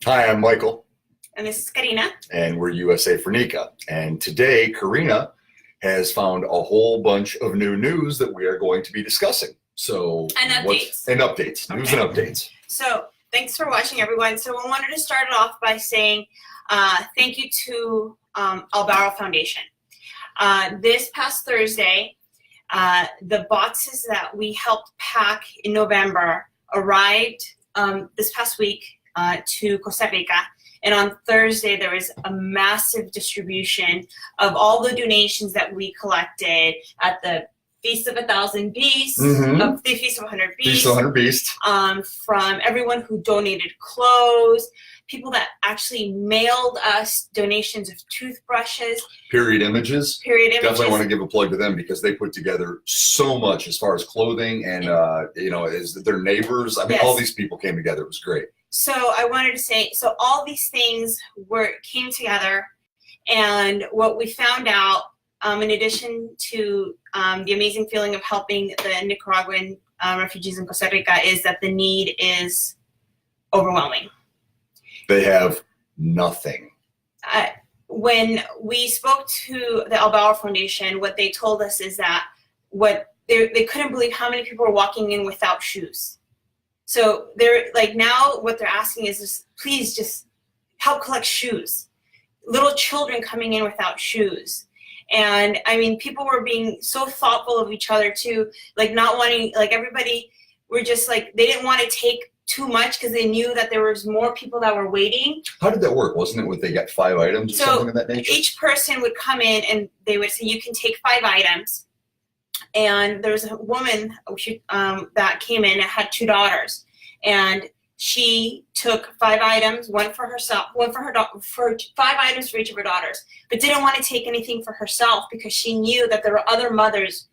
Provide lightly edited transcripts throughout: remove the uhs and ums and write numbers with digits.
Hi, I'm Michael. And this is Karina. And we're USA4NICA. And today, Karina has found a whole bunch of new news that we are going to be discussing. And updates. News and updates. So thanks for watching, everyone. So I wanted to start it off by saying thank you to Albaro Foundation. This past Thursday, the boxes that we helped pack in November arrived this past week to Costa Rica. And on Thursday, there was a massive distribution of all the donations that we collected at the Feast of 1,000 Beasts, of the Feast of 100 Beasts. Feast of 100 Beasts. From everyone who donated clothes, people that actually mailed us donations of toothbrushes. Period images. Definitely want to give a plug to them because they put together so much as far as clothing and, as their neighbors. I mean, all these people came together. It was great. So I wanted to say, so all these things came together, and what we found out, in addition to the amazing feeling of helping the Nicaraguan refugees in Costa Rica, is that the need is overwhelming. They have nothing. When we spoke to the Albaro Foundation, what they told us is that they couldn't believe how many people were walking in without shoes. So they're like, now what they're asking is please just help collect shoes. Little children coming in without shoes. And I mean, people were being so thoughtful of each other too, like not wanting, like everybody were just like, they didn't want to take too much because they knew that there was more people that were waiting. How did that work? Wasn't it when they got 5 items or something of that nature? Each person would come in and they would say, you can take 5 items. And there was a woman that came in and had 2 daughters, and she took 5 items, one for herself, one for her for 5 items for each of her daughters, but didn't want to take anything for herself because she knew that there were other mothers.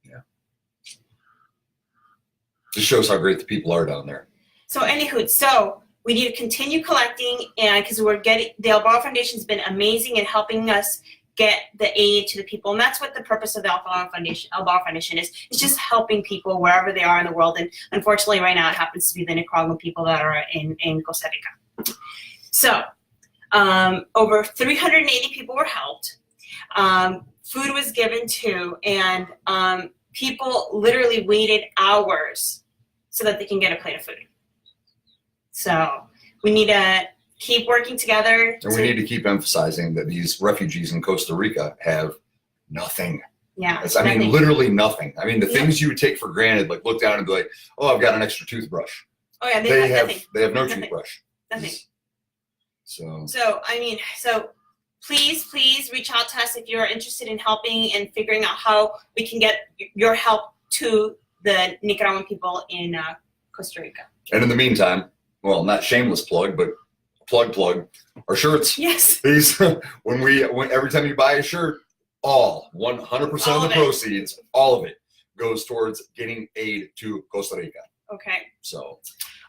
Yeah. Just shows how great the people are down there. So anywho, so we need to continue collecting, and because the Albaro Foundation has been amazing in helping us get the aid to the people, and that's what the purpose of the Albaro Foundation is. It's just helping people wherever they are in the world, and unfortunately right now it happens to be the Nicaraguan people that are in Costa Rica. So over 380 people were helped. Food was given to, and people literally waited hours so that they can get a plate of food. So we need to keep working together. And we need to keep emphasizing that these refugees in Costa Rica have nothing. Yeah. I mean, literally nothing. I mean, the things you would take for granted, like look down and be like, oh, I've got an extra toothbrush. Oh yeah, they have nothing. They have no toothbrush. Nothing. So I mean, please reach out to us if you're interested in helping and figuring out how we can get your help to the Nicaraguan people in Costa Rica. And in the meantime, well, not shameless plug, but plug our shirts. Yes. These when every time you buy a shirt, 100% of the proceeds, all of it goes towards getting aid to Costa Rica. Okay. So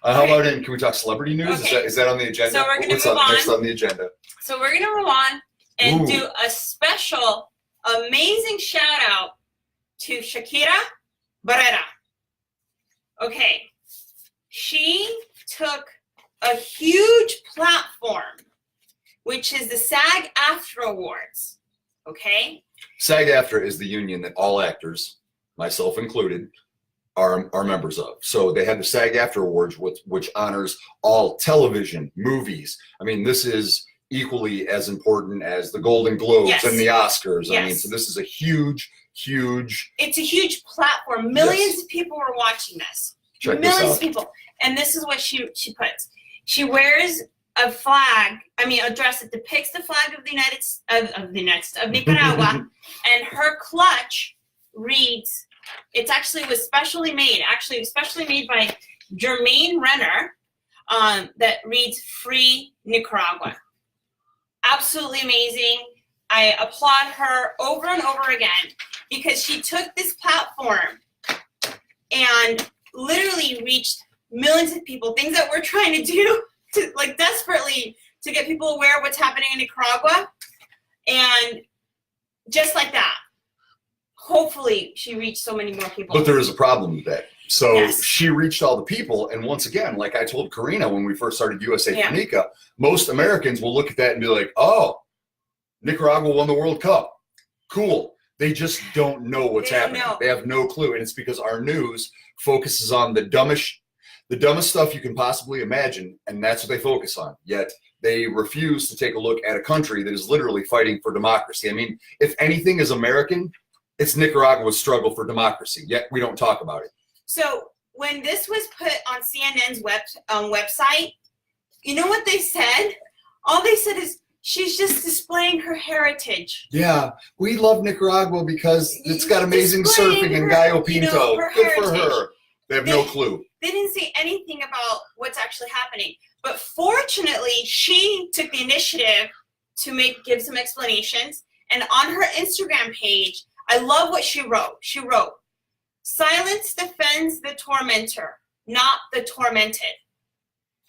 how about can we talk celebrity news? Okay. Is that on the agenda? So we're gonna What's move up on. next on the agenda? So we're gonna move on and do a special amazing shout out to Shakira Barrera. Okay. She took a huge platform, which is the SAG-AFTRA Awards, okay? SAG-AFTRA is the union that all actors, myself included, are members of. So they have the SAG-AFTRA Awards, which honors all television, movies. I mean, this is equally as important as the Golden Globes and the Oscars. Yes. I mean, so this is a huge. It's a huge platform. Millions of people were watching this. Millions of people. And this is what she puts. She wears a flag, a dress that depicts the flag of of Nicaragua, and her clutch reads, it was specially made by Jermaine Renner, that reads "Free Nicaragua." Absolutely amazing. I applaud her over and over again because she took this platform and literally reached millions of people, things that we're trying to do desperately to get people aware of what's happening in Nicaragua. And just like that, hopefully she reached so many more people. But there is a problem with that. So she reached all the people. And once again, like I told Karina when we first started USA4NICA, most Americans will look at that and be like, oh, Nicaragua won the World Cup. Cool. They just don't know what's happening. They have no clue. And it's because our news focuses on the dumbest stuff you can possibly imagine. And that's what they focus on. Yet they refuse to take a look at a country that is literally fighting for democracy. I mean, if anything is American, it's Nicaragua's struggle for democracy. Yet we don't talk about it. So when this was put on CNN's website, you know what they said? All they said is, she's just displaying her heritage. Yeah, we love Nicaragua because it's got amazing surfing and Gallo Pinto. Good for her. They have no clue. They didn't say anything about what's actually happening. But fortunately, she took the initiative to give some explanations. And on her Instagram page, I love what she wrote. She wrote, "Silence defends the tormentor, not the tormented."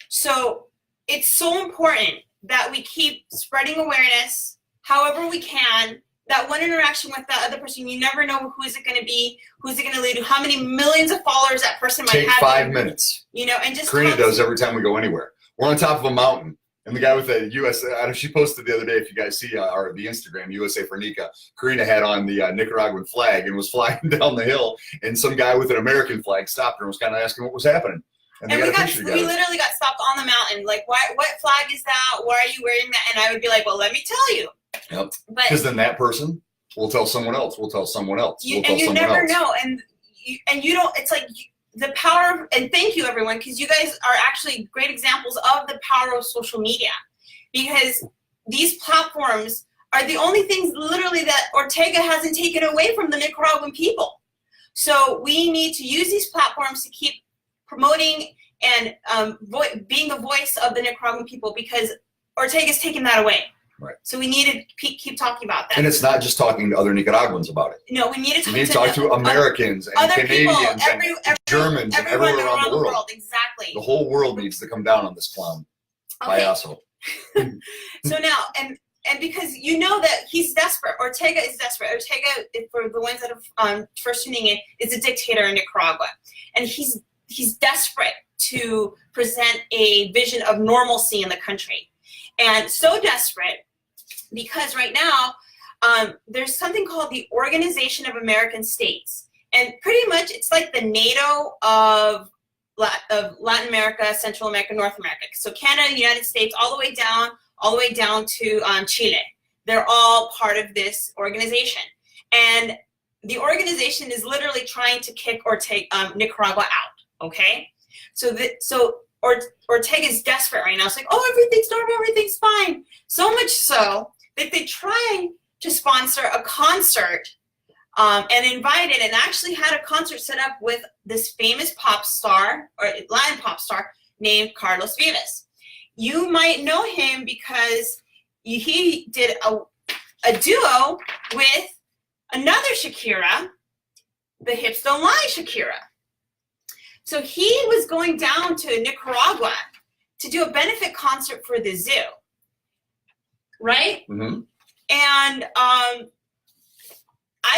So it's so important that we keep spreading awareness however we can. That one interaction with that other person, you never know who is it going to be, who's it going to lead to, how many millions of followers that person might have. Take 5 minutes. You know, and just Karina does every time we go anywhere. We're on top of a mountain, and the guy with the US, I know she posted the other day, if you guys see the Instagram, USA4NICA, Karina had on the Nicaraguan flag and was flying down the hill, and some guy with an American flag stopped her and was kind of asking what was happening. And we literally got stopped on the mountain. Like, what flag is that? Why are you wearing that? And I would be like, well, let me tell you. Yep. Because then that person will tell someone else. We'll tell someone else. And you never know. And you don't. It's like the power. And thank you, everyone, because you guys are actually great examples of the power of social media. Because these platforms are the only things literally that Ortega hasn't taken away from the Nicaraguan people. So we need to use these platforms to keep promoting and being the voice of the Nicaraguan people, because Ortega's taken that away. Right. So we need to keep talking about that. And it's not just talking to other Nicaraguans about it. No, we need to talk to Americans and Canadians people, and Germans and everywhere around the world. Exactly. The whole world needs to come down on this clown. Payaso. So now, and because you know that he's desperate. Ortega is desperate. Ortega, for the ones that are first tuning in, is a dictator in Nicaragua. And he's desperate to present a vision of normalcy in the country. And so desperate because right now there's something called the Organization of American States. And pretty much it's like the NATO of Latin America, Central America, North America. So Canada, United States, all the way down to Chile. They're all part of this organization. And the organization is literally trying to kick Nicaragua out, okay? So Ortega is desperate right now. It's like, oh, everything's normal, everything's fine. So much so that they tried to sponsor a concert and invited and actually had a concert set up with this famous pop star, or Latin pop star, named Carlos Vives. You might know him because he did a duo with another Shakira, the Hips Don't Lie Shakira. So he was going down to Nicaragua to do a benefit concert for the zoo, right? Mm-hmm. And I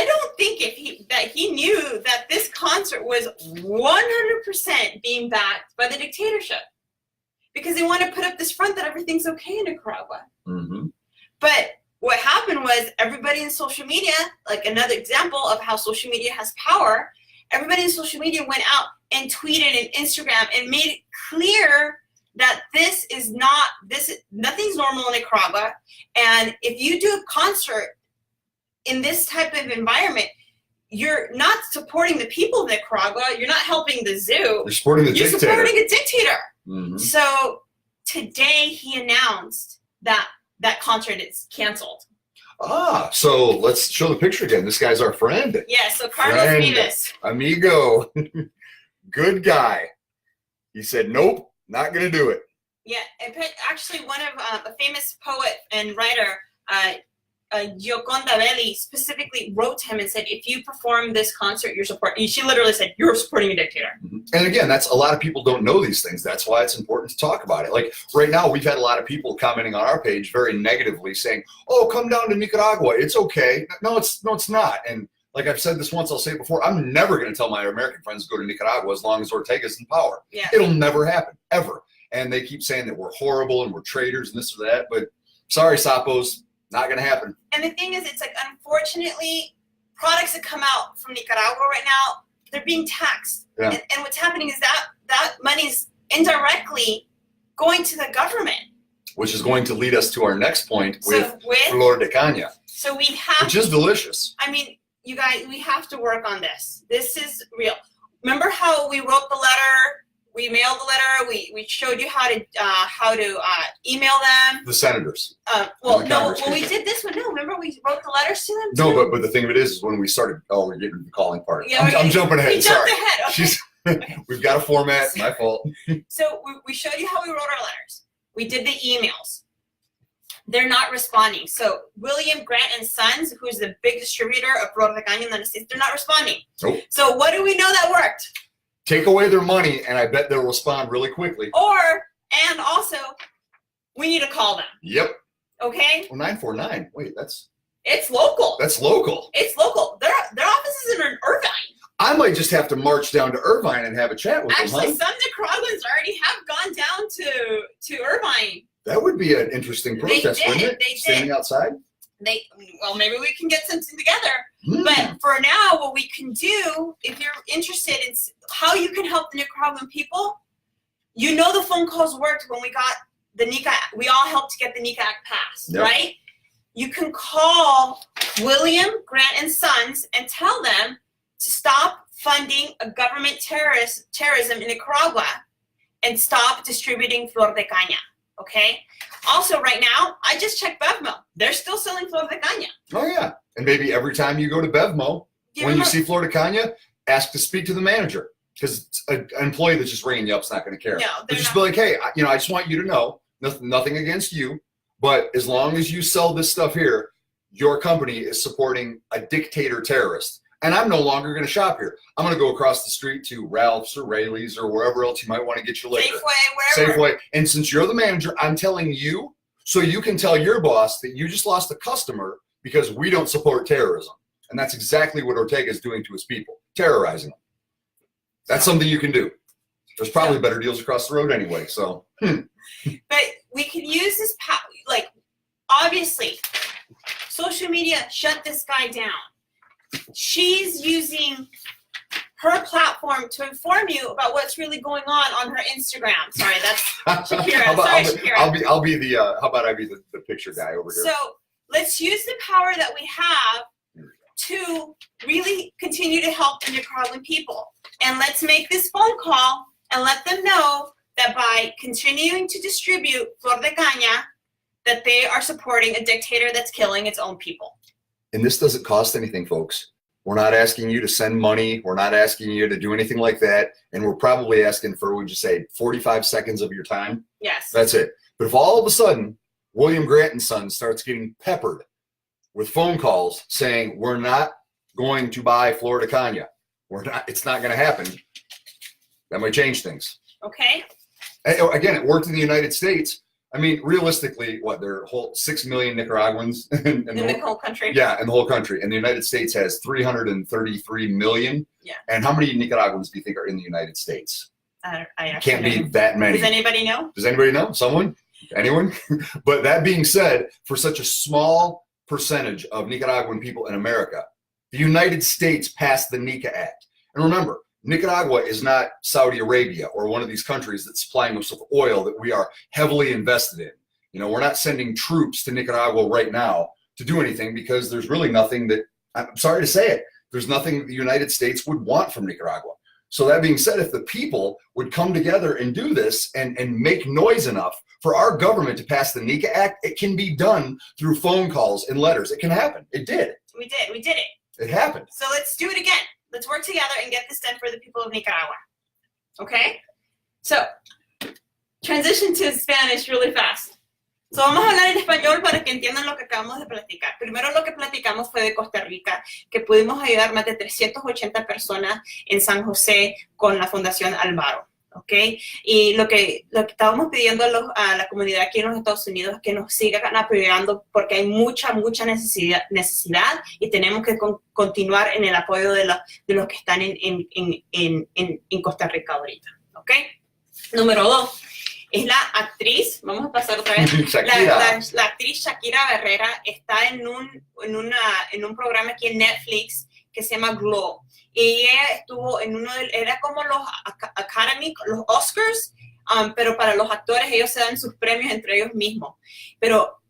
don't think that he knew that this concert was 100% being backed by the dictatorship, because they want to put up this front that everything's okay in Nicaragua. Mm-hmm. But what happened was everybody in social media, like another example of how social media has power, everybody in social media went out and tweeted and Instagram and made it clear that nothing's normal in Nicaragua. And if you do a concert in this type of environment, you're not supporting the people of Nicaragua. You're not helping the zoo. You're supporting You're supporting a dictator. Mm-hmm. So today he announced that that concert is canceled. Ah, so let's show the picture again. This guy's our friend. Yeah, so Carlos Vives. Amigo. Good guy. He said, nope, not going to do it. Yeah, and actually one of a famous poet and writer, Gioconda Belli, specifically wrote to him and said, if you perform this concert, you're supporting, she literally said, you're supporting a dictator. Mm-hmm. And again, that's a lot of people don't know these things. That's why it's important to talk about it. Like right now, we've had a lot of people commenting on our page very negatively saying, oh, come down to Nicaragua. It's okay. No, it's not. And like I've said this once, I'll say it before, I'm never going to tell my American friends to go to Nicaragua as long as Ortega's in power. Yeah. It'll never happen, ever. And they keep saying that we're horrible and we're traitors and this or that, but sorry, Sapos, not going to happen. And the thing is, it's like, unfortunately, products that come out from Nicaragua right now, they're being taxed. Yeah. And what's happening is that money's indirectly going to the government. Which is going to lead us to our next point with with Flor de Caña, so we have, which is delicious. I mean, you guys, we have to work on this. This is real. Remember how we wrote the letter? We mailed the letter. We showed you how to email them. The senators. We did this one. No, remember we wrote the letters to them too? No, but the thing of it is when we started, we're getting to the calling part. Yeah, I'm jumping ahead. We jumped ahead. Okay. We've got a format. My fault. So we showed you how we wrote our letters. We did the emails. They're not responding. So William Grant and Sons, who's the big distributor of Flor de Caña in the United States, they're not responding. Nope. So what do we know that worked? Take away their money, and I bet they'll respond really quickly. And also, we need to call them. Yep. Okay? Well, 949. Wait, it's local. That's local. It's local. Their office is in Irvine. I might just have to march down to Irvine and have a chat with them. Actually, some Nicaraguans already have gone down to Irvine. That would be an interesting protest, wouldn't it? They Standing did. outside? Well, maybe we can get something together. Hmm. But for now, what we can do, if you're interested in how you can help the Nicaraguan people, you know the phone calls worked when we got the NICA. We all helped to get the NICA Act passed, Yep. right? You can call William Grant and Sons and tell them to stop funding a government terrorism in Nicaragua and stop distributing Flor de Caña. Okay. Also, right now, I just checked Bevmo. They're still selling Flor de Caña. Oh, yeah. And maybe every time you go to Bevmo, when you see Flor de Caña, ask to speak to the manager. Because an employee that's just ringing you up is not going to care. No, but just be like, hey, I just want you to know, nothing against you, but as long as you sell this stuff here, your company is supporting a dictator terrorist. And I'm no longer going to shop here. I'm going to go across the street to Ralph's or Rayleigh's or wherever else you might want to get your liquor. Safeway, wherever. Safeway. And since you're the manager, I'm telling you so you can tell your boss that you just lost a customer because we don't support terrorism. And that's exactly what Ortega is doing to his people, terrorizing them. That's something you can do. There's probably better deals across the road anyway. So, But we can use this power. Like, obviously, social media shut this guy down. She's using her platform to inform you about what's really going on her Instagram. Sorry, that's Shakira. Shakira. I'll be the. How about I be the picture guy over here? So let's use the power that we have to really continue to help the Nicaraguan people. And let's make this phone call and let them know that by continuing to distribute Flor de Caña, that they are supporting a dictator that's killing its own people. And this doesn't cost anything, folks. We're not asking you to send money. We're not asking you to do anything like that. And we're probably asking for, would you say, 45 seconds of your time? Yes. That's it. But if all of a sudden, William Grant and Sons starts getting peppered with phone calls saying, we're not going to buy Flor de Caña, it's not going to happen, that might change things. Okay. Again, it worked in the United States. I mean, realistically, there are 6 million Nicaraguans in the whole country. Yeah, in the whole country. And the United States has 333 million. Yeah. And how many Nicaraguans do you think are in the United States? I Can't be that many. Does anybody know? Does anybody know? Someone? Anyone? But that being said, for such a small percentage of Nicaraguan people in America, the United States passed the NICA Act. And remember, Nicaragua is not Saudi Arabia or one of these countries that's supplying us with oil that we are heavily invested in. We're not sending troops to Nicaragua right now to do anything because there's really nothing that, I'm sorry to say it, there's nothing the United States would want from Nicaragua. So that being said, if the people would come together and do this and make noise enough for our government to pass the NICA Act, it can be done through phone calls and letters. It can happen. It did. We did it. It happened. So let's do it again. Let's work together and get this done for the people of Nicaragua. Okay? So, transition to Spanish really fast. So, vamos a hablar en español para que entiendan lo que acabamos de platicar. Primero lo que platicamos fue de Costa Rica, que pudimos ayudar más de 380 personas en San José con la Fundación Alvaro. ¿ok? Y lo que estábamos pidiendo a la comunidad aquí en los Estados Unidos es que nos sigan apoyando porque hay mucha necesidad y tenemos que continuar en el apoyo de los que están en Costa Rica ahorita, ¿ok? Número 2. Es la actriz, vamos a pasar otra vez, la actriz Shakira Barrera está en un programa aquí en Netflix que se llama Glow. Y ella estuvo era como los Academy, los Oscars, pero para los actores ellos se dan sus premios entre ellos mismos. Pero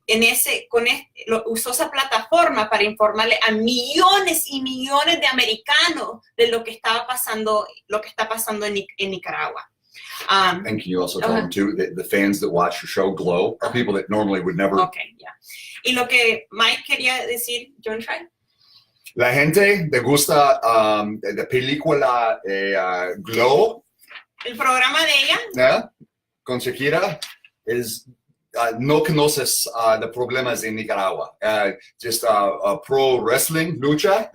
usó esa plataforma para informarle a millones y millones de americanos de lo que está pasando en Nicaragua. And can you also tell them too that the fans that watch your show Glow are people that normally would never. Okay, yeah. Y lo que Mike quería decir, John Try. La gente le gusta la película Glow. El programa de ella. ¿Yeah? Con Shakira es no conoces de problemas en Nicaragua. Just pro wrestling, lucha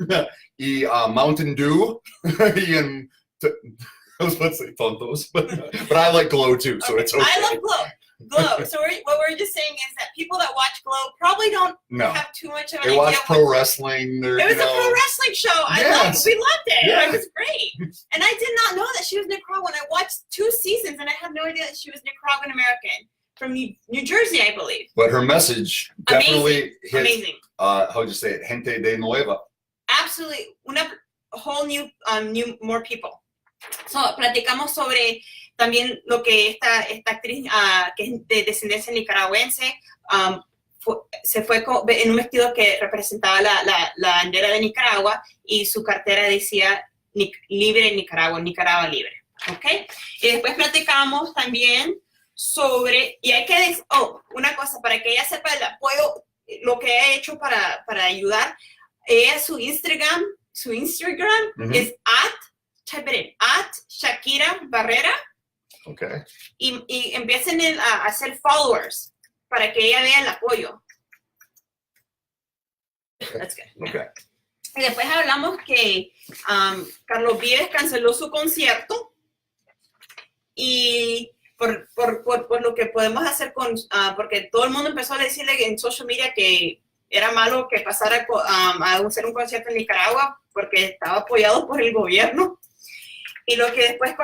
y Mountain Dew y en. I was about to say tontos, but I like Glow too, so it's okay. I love Glow. So what we're just saying is that people that watch Glow probably don't have too much of an idea. They watch pro wrestling. It was a pro wrestling show. Yes. We loved it. Yeah. It was great. And I did not know that she was Nicaraguan. I watched 2 seasons, and I had no idea that she was Nicaraguan American from New Jersey, I believe. But her message definitely hit. Amazing. How would you say it? Gente de nueva. Absolutely. A whole new more people. So, platicamos sobre también lo que esta actriz que es de descendencia nicaragüense se fue en un vestido que representaba la bandera de Nicaragua y su cartera decía libre Nicaragua libre, ¿ok? Y después platicamos también sobre, y hay que decir, una cosa, para que ella sepa el apoyo, lo que ha hecho para ayudar, ella su Instagram es @ Shakira Barrera. Okay. Y empiecen a hacer followers para que ella vea el apoyo. That's good. Okay. Y después hablamos que Carlos Vives canceló su concierto y por lo que podemos hacer porque todo el mundo empezó a decirle en social media que era malo que pasara a hacer un concierto en Nicaragua porque estaba apoyado por el gobierno. Y lo que después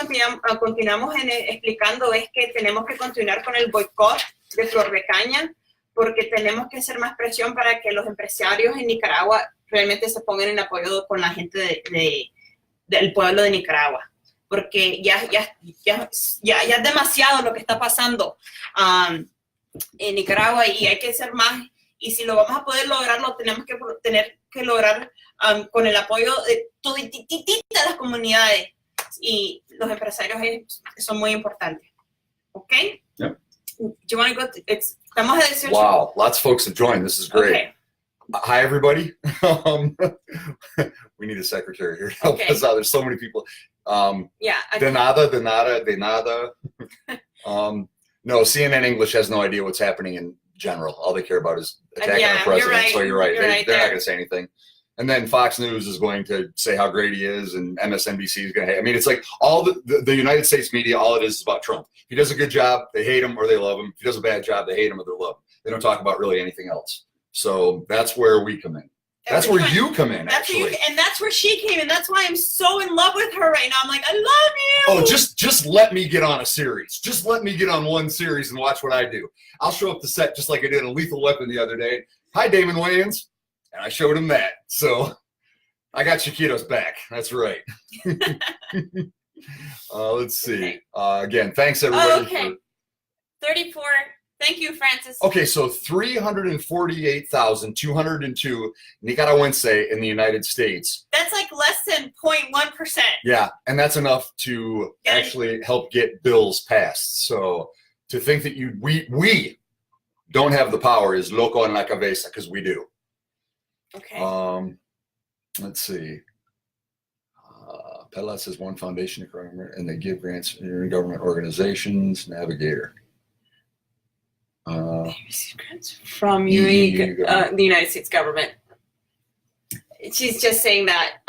continuamos explicando es que tenemos que continuar con el boicot de flor de caña porque tenemos que hacer más presión para que los empresarios en Nicaragua realmente se pongan en apoyo con la gente del pueblo de Nicaragua. Porque ya es demasiado lo que está pasando en Nicaragua y hay que hacer más. Y si lo vamos a poder lograr, lo tenemos que lograr con el apoyo de todas las comunidades. Y los empresarios son muy importantes. ¿Ok? Yep. Do you want to go? Estamos a 18. Wow, lots of folks have joined. This is great. Okay. Hi, everybody. We need a secretary here to help us out. There's so many people. Yeah. De nada. No, CNN English has no idea what's happening in general. All they care about is attacking our president. You're right. So you're right. They're not going to say anything. And then Fox News is going to say how great he is, and MSNBC is going to hate. I mean, it's like all the United States media, all it is about Trump. If he does a good job, they hate him or they love him. If he does a bad job, they hate him or they love him. They don't talk about really anything else. So that's where we come in. That's where you come in, actually. And that's where she came in. That's why I'm so in love with her right now. I'm like, I love you. Oh, just let me get on a series. Just let me get on one series and watch what I do. I'll show up to set just like I did on Lethal Weapon the other day. Hi, Damon Wayans. And I showed him that. So I got Chiquito's back. That's right. Let's see. Again, thanks everybody. Okay. 34. Thank you, Francis. Okay, so 348,202 Nicaraguense in the United States. That's like less than 0.1%. Yeah, and that's enough to actually help get bills passed. So to think that we don't have the power is loco en la cabeza, because we do. Okay. Let's see. Pella says one foundation, and they give grants in government organizations. Navigator. From the United States government. She's just saying that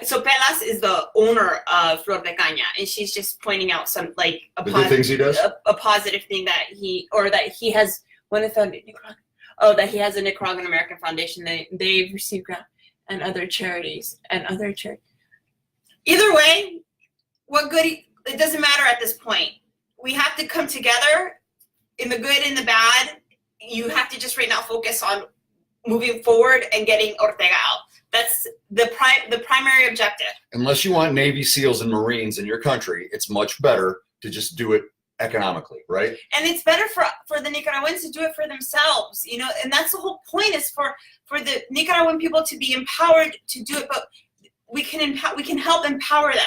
So Pelas is the owner of Flor de Caña, and she's just pointing out some like the good things he does. A positive thing that he has. When it found that he has a Nicaraguan American Foundation. They've received grant and other charities. Either way, what good? It doesn't matter at this point. We have to come together in the good and the bad. You have to just right now focus on moving forward and getting Ortega out. That's the primary objective. Unless you want Navy SEALs and Marines in your country, it's much better to just do it economically, right? And it's better for the Nicaraguans to do it for themselves, you know, and that's the whole point, is for the Nicaraguan people to be empowered to do it, but we can help empower them.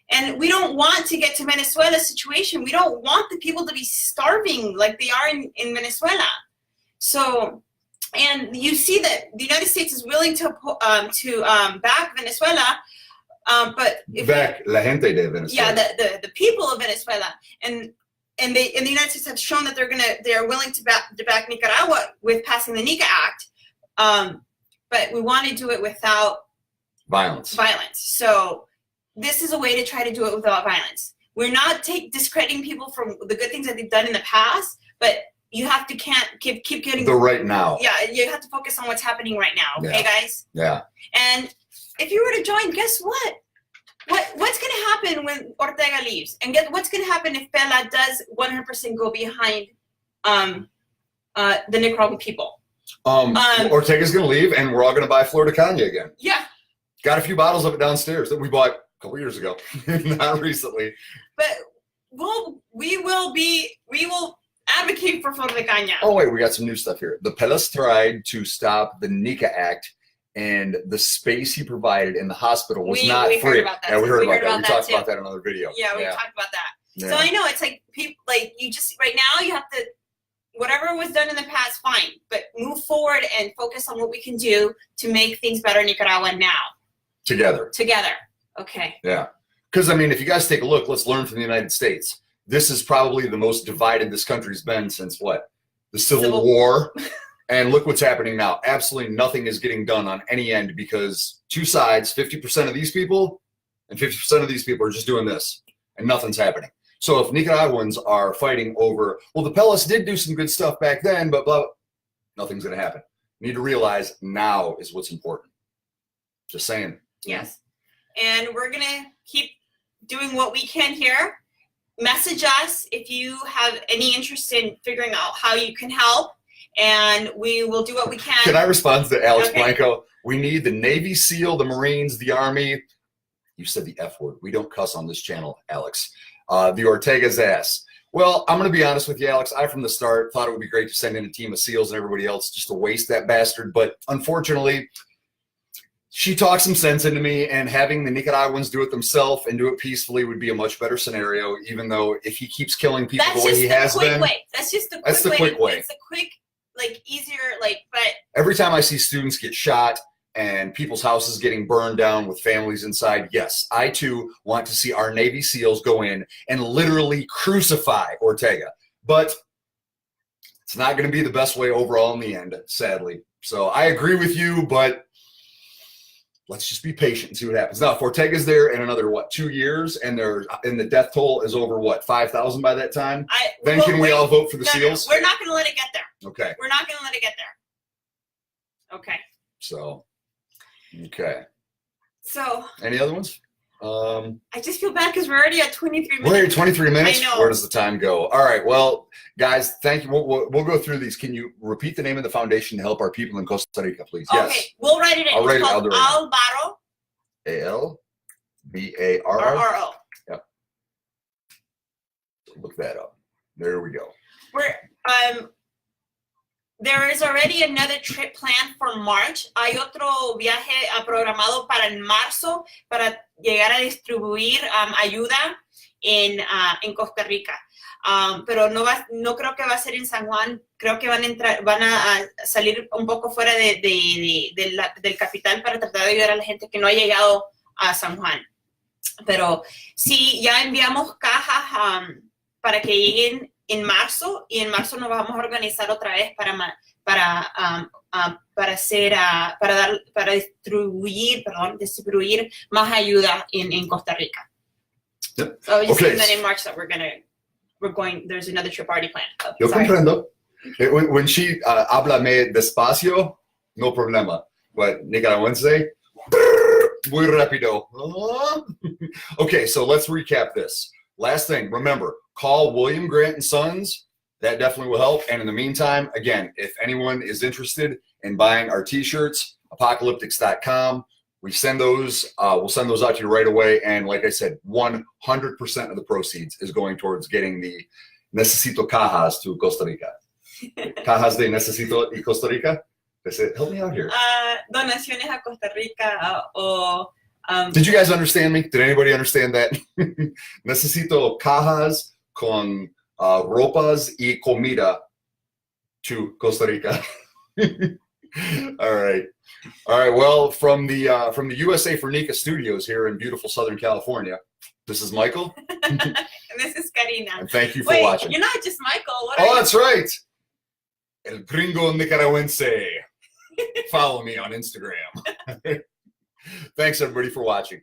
And we don't want to get to Venezuela's situation. We don't want the people to be starving like they are in Venezuela. So, and you see that the United States is willing to back Venezuela, but back la gente de Venezuela. Yeah, the people of Venezuela, and the United States have shown that they're willing to back Nicaragua with passing the NICA Act, but we want to do it without violence. So this is a way to try to do it without violence. We're not discrediting people from the good things that they've done in the past, but you have to keep getting the right now. Yeah, you have to focus on what's happening right now. Okay, guys. Yeah. And if you were to join, guess what? What's going to happen when Ortega leaves? And what's going to happen if Pela does 100% go behind the Nicaraguan people? Ortega's going to leave, and we're all going to buy Flor de Caña again. Yeah. Got a few bottles of it downstairs that we bought a couple years ago, not recently. But we will advocate for Flor de Caña. Oh wait, we got some new stuff here. The Pelas tried to stop the NICA Act, and the space he provided in the hospital was not free. Heard about that. Yeah, we heard about that. We talked about that in another video. Yeah, we talked about that. Yeah. So I know it's like people, like you just right now you have to, whatever was done in the past, fine, but move forward and focus on what we can do to make things better in Nicaragua now. Together. Okay. Yeah. Because, I mean, if you guys take a look, let's learn from the United States. This is probably the most divided this country's been since what? The Civil War. And look what's happening now. Absolutely nothing is getting done on any end because two sides, 50% of these people and 50% of these people are just doing this and nothing's happening. So if Nicaraguans are fighting over, well, the Pelas did do some good stuff back then, but blah, nothing's going to happen. You need to realize now is what's important. Just saying. Yes. And we're going to keep doing what we can here. Message us if you have any interest in figuring out how you can help, and we will do what we can. Can I respond to Alex Blanco? We need the Navy SEAL, the Marines, the Army. You said the F word. We don't cuss on this channel, Alex. The Ortega's ass. Well, I'm going to be honest with you, Alex. I, from the start, thought it would be great to send in a team of SEALs and everybody else just to waste that bastard. But unfortunately, she talked some sense into me, and having the Nicaraguans do it themselves and do it peacefully would be a much better scenario, even though if he keeps killing people the way he has been. That's just the quick way. It's the quick, like, easier, like, but. Every time I see students get shot and people's houses getting burned down with families inside, yes, I too want to see our Navy SEALs go in and literally crucify Ortega. But it's not going to be the best way overall in the end, sadly. So I agree with you, but let's just be patient and see what happens. Now, if Ortega's there in another, 2 years, and the death toll is over, 5,000 by that time? Then can we all vote for the SEALs? No, we're not going to let it get there. Okay. We're not going to let it get there. Okay. So, okay. So. Any other ones? I just feel bad because we're already at 23 minutes. We're at 23 minutes? I know. Where does the time go? All right. Well, guys, thank you. We'll go through these. Can you repeat the name of the foundation to help our people in Costa Rica, please? Okay. Yes. We'll write it in. It's called Albaro. A-L-B-A-R-R-O. Yep. Look that up. There we go. There is already another trip planned for March. Hay otro viaje programado para en marzo para llegar a distribuir ayuda en Costa Rica. Pero no creo que va a ser en San Juan. Creo que van a salir un poco fuera del capital para tratar de ayudar a la gente que no ha llegado a San Juan. Pero sí, ya enviamos cajas para que lleguen en marzo, y en marzo nos vamos a organizar otra vez para distribuir más ayuda en Costa Rica. Yep. So just Okay. saying that in March that we're going. There's another trip already planned. Oh, Yo sorry. comprendo. When she háblame despacio, no problema. But nicaragüense, muy rápido. Okay, so let's recap this. Last thing, remember, call William Grant and Sons. That definitely will help. And in the meantime, again, if anyone is interested in buying our t-shirts, apocalyptics.com. We'll send those out to you right away. And like I said, 100% of the proceeds is going towards getting the Necesito Cajas to Costa Rica. Cajas de Necesito y Costa Rica. Help me out here. Donaciones a Costa Rica Did you guys understand me? Did anybody understand that? Necesito cajas con ropas y comida to Costa Rica. All right. Well, from the USA4NICA studios here in beautiful Southern California, this is Michael. And this is Karina. And thank you for watching. You're not just Michael. That's right. El Gringo Nicaragüense. Follow me on Instagram. Thanks, everybody, for watching.